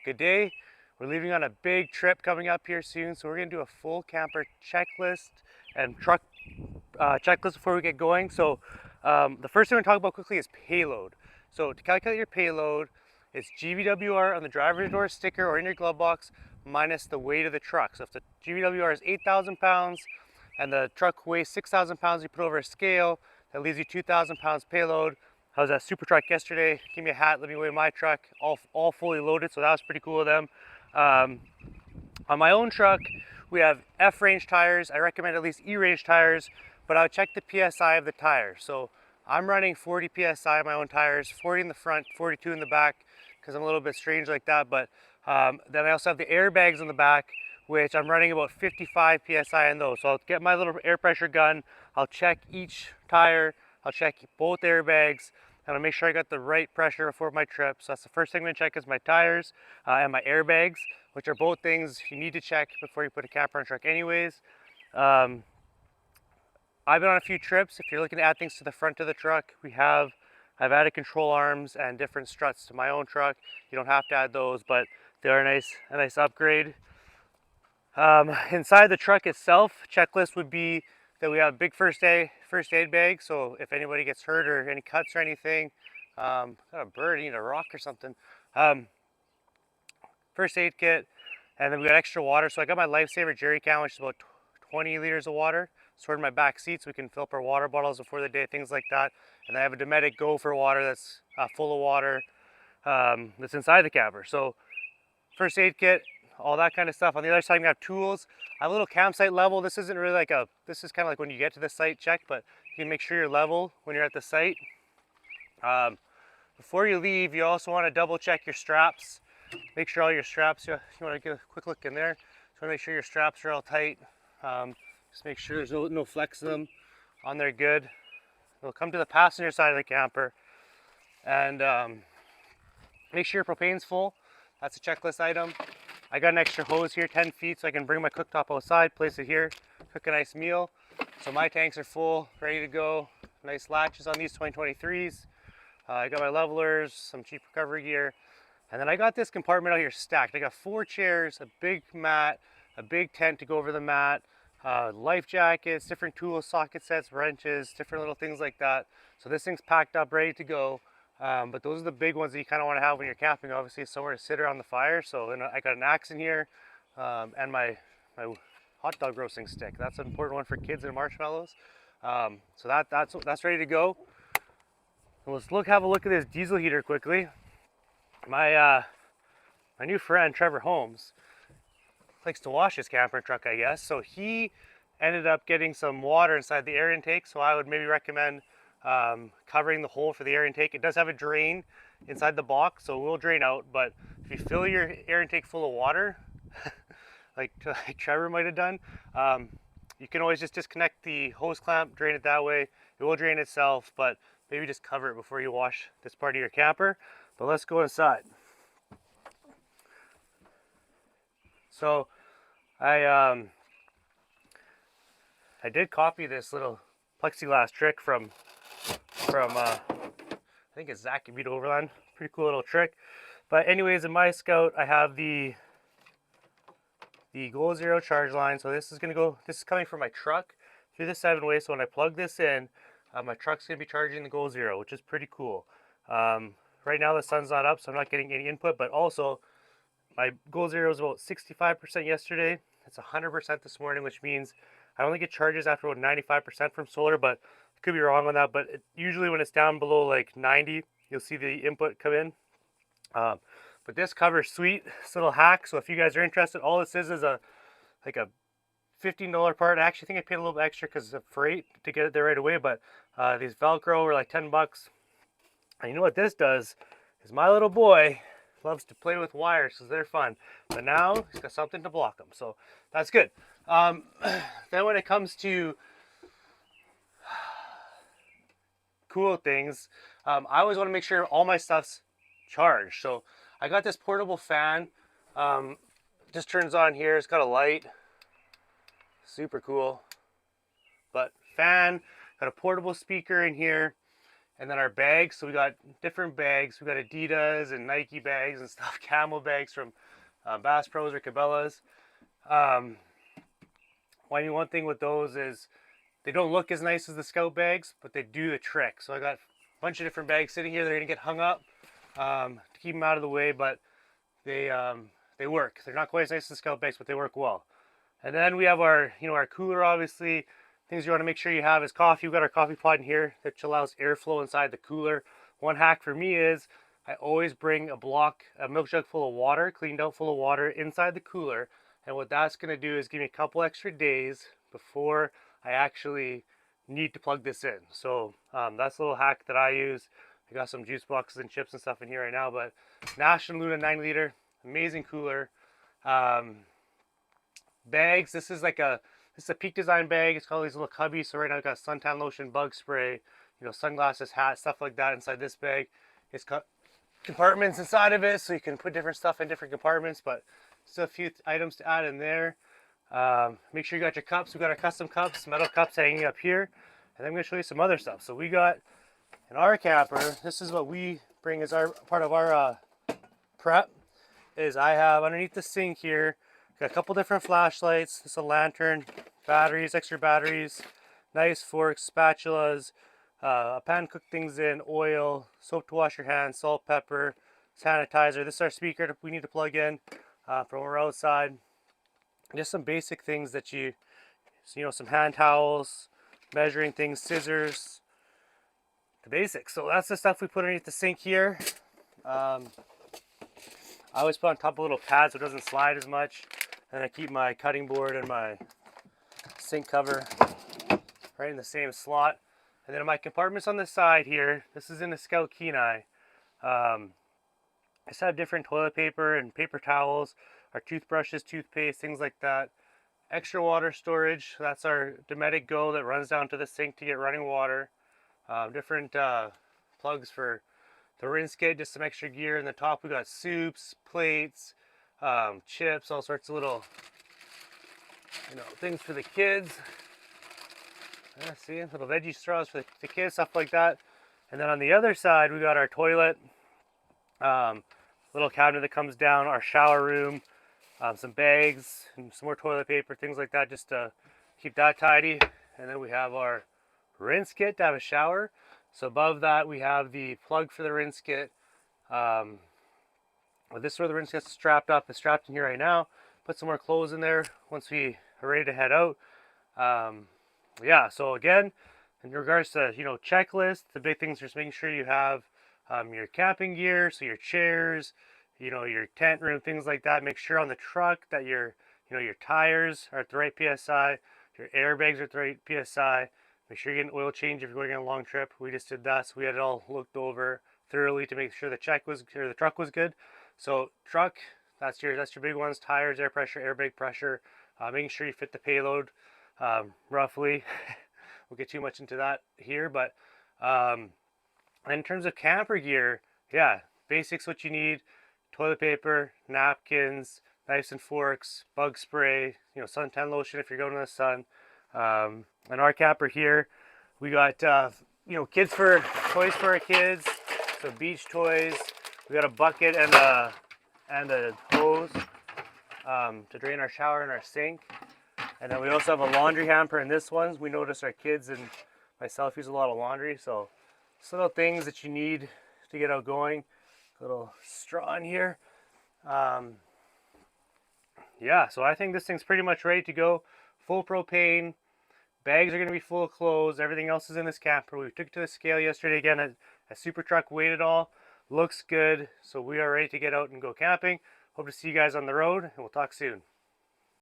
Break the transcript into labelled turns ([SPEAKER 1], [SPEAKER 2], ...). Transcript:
[SPEAKER 1] Good day. We're leaving on a big trip coming up here soon, so we're going to do a full camper checklist and truck checklist before we get going. So the first thing we're going to talk about quickly is payload. So to calculate your payload, it's GVWR on the driver's door sticker or in your glove box minus the weight of the truck. So if the GVWR is 8,000 pounds and the truck weighs 6,000 pounds, you put over a scale, that leaves you 2,000 pounds payload. I was at Super Truck yesterday, gave me a hat, let me weigh my truck, all fully loaded, so that was pretty cool of them. On my own truck, we have F-range tires. I recommend at least E-range tires, but I would check the PSI of the tire. So I'm running 40 PSI on my own tires, 40 in the front, 42 in the back, because I'm a little bit strange like that. But then I also have the airbags on the back, which I'm running about 55 PSI on those. So I'll get my little air pressure gun, I'll check each tire, I'll check both airbags, and I'll make sure I got the right pressure before my trip. So that's the first thing I'm gonna check is my tires and my airbags, which are both things you need to check before you put a camper on a truck anyways. I've been on a few trips. If you're looking to add things to the front of the truck, I've added control arms and different struts to my own truck. You don't have to add those, but they're a nice upgrade. Inside the truck itself, checklist would be that we have a big first aid bag. So if anybody gets hurt or any cuts or anything, got a bird eating a rock or something. First aid kit, and then we got extra water. So I got my Lifesaver jerry can, which is about 20 liters of water, stored in my back seat, so we can fill up our water bottles before the day, things like that. And I have a Dometic Go for water that's full of water that's inside the camper. So first aid kit, all that kind of stuff. On the other side, we have tools. I have a little campsite level. This isn't really like this is kind of like when you get to the site check, but you can make sure you're level when you're at the site. Before you leave, you also want to double check your straps. Make sure all your straps, you want to get a quick look in there. Just want to make sure your straps are all tight. Just make sure there's no flex in them on there good. We'll come to the passenger side of the camper and make sure your propane's full. That's a checklist item. I got an extra hose here, 10 feet, so I can bring my cooktop outside, place it here, cook a nice meal. So my tanks are full, ready to go. Nice latches on these 2023s. I got my levelers, some cheap recovery gear. And then I got this compartment out here stacked. I got 4 chairs, a big mat, a big tent to go over the mat, life jackets, different tools, socket sets, wrenches, different little things like that. So this thing's packed up, ready to go. But those are the big ones that you kind of want to have when you're camping. Obviously, somewhere to sit around the fire. So then I got an axe in here and my hot dog roasting stick. That's an important one for kids and marshmallows. So that's ready to go. And let's have a look at this diesel heater quickly. My new friend Trevor Holmes likes to wash his camper truck, I guess. So he ended up getting some water inside the air intake. So I would maybe recommend covering the hole for the air intake. It does have a drain inside the box, so it will drain out. But if you fill your air intake full of water, like Trevor might have done, you can always just disconnect the hose clamp, drain it that way. It will drain itself, but maybe just cover it before you wash this part of your camper. But let's go inside. So I did copy this little plexiglass trick from I think it's Zach Beat Overland. Pretty cool little trick. But anyways, in my Scout, I have the Goal Zero charge line. So this is coming from my truck through the 7-way. So when I plug this in, my truck's gonna be charging the Goal Zero, which is pretty cool. Right now the sun's not up, so I'm not getting any input, but also my Goal Zero was about 65% yesterday. It's 100% this morning, which means I only get charges after about 95% from solar, but I could be wrong on that. But usually when it's down below like 90, you'll see the input come in. But this cover's sweet. This little hack. So if you guys are interested, all this is a $15 part. I actually think I paid a little bit extra because of freight to get it there right away. But these Velcro were like 10 bucks. And you know what this does is my little boy loves to play with wires because they're fun. But now he's got something to block them. So that's good. Then when it comes to cool things, I always want to make sure all my stuff's charged. So I got this portable fan. Just turns on here. It's got a light. Super cool. But fan, got a portable speaker in here. And then our bags, so we got different bags. We got Adidas and Nike bags and stuff, Camel bags from Bass Pros or Cabela's. One thing with those is they don't look as nice as the Scout bags, but they do the trick. So I got a bunch of different bags sitting here. They're gonna get hung up to keep them out of the way, but they work. They're not quite as nice as the Scout bags, but they work well. And then we have our our cooler, obviously. Things you want to make sure you have is coffee. We've got our coffee pot in here, which allows airflow inside the cooler. One hack for me is I always bring a milk jug full of water, cleaned out full of water inside the cooler. And what that's going to do is give me a couple extra days before I actually need to plug this in. So that's a little hack that I use. I got some juice boxes and chips and stuff in here right now, but National Luna 9 liter, amazing cooler. Bags, this is a Peak Design bag. It's got all these little cubbies. So right now I've got suntan lotion, bug spray, sunglasses, hat, stuff like that inside this bag. It's got compartments inside of it, so you can put different stuff in different compartments, but still a few items to add in there. Make sure you got your cups. We got our custom cups, metal cups hanging up here. And then I'm going to show you some other stuff. So we got in our camper, this is what we bring as our part of our prep, is I have underneath the sink here, got a couple different flashlights. This is a lantern, batteries, extra batteries, knives, forks, spatulas, a pan to cook things in, oil, soap to wash your hands, salt, pepper, sanitizer. This is our speaker that we need to plug in from when we're outside. Just some basic things that some hand towels, measuring things, scissors, the basics. So that's the stuff we put underneath the sink here. I always put on top of little pads so it doesn't slide as much. And I keep my cutting board and my sink cover right in the same slot. And then my compartments on the side here, this is in the Scout Kenai. I just have different toilet paper and paper towels, our toothbrushes, toothpaste, things like that. Extra water storage, that's our Dometic Go that runs down to the sink to get running water. Different plugs for the rinse kit, just some extra gear. In the top we got soups, plates, chips, all sorts of little things for the kids. See, little veggie straws for the kids, stuff like that. And then on the other side we got our toilet, little cabinet that comes down, our shower room, some bags and some more toilet paper, things like that, just to keep that tidy. And then we have our rinse kit to have a shower. So above that we have the plug for the rinse kit. This is where the rinse kit's strapped up. It's strapped in here right now. Put some more clothes in there once we are ready to head out. Yeah, so again, in regards to checklist, the big things are just making sure you have your camping gear, so your chairs, your tent room, things like that. Make sure on the truck that your tires are at the right PSI, your airbags are at the right PSI. Make sure you get an oil change if you're going on a long trip. We just did that, so we had it all looked over thoroughly to make sure the truck was good. So truck, that's your big ones: tires, air pressure, airbag pressure. Making sure you fit the payload roughly. We'll get too much into that here, but in terms of camper gear, yeah, basics what you need: toilet paper, napkins, knives and forks, bug spray, suntan lotion if you're going to the sun. In our camper here, we got toys for our kids, so beach toys. We got a bucket and a hose to drain our shower and our sink. And then we also have a laundry hamper in this one. We notice our kids and myself use a lot of laundry, so just little things that you need to get out going. A little straw in here. Yeah, so I think this thing's pretty much ready to go. Full propane. Bags are going to be full of clothes. Everything else is in this camper. We took it to the scale yesterday again. A super truck weighed it all. Looks good. So we are ready to get out and go camping. Hope to see you guys on the road, and we'll talk soon.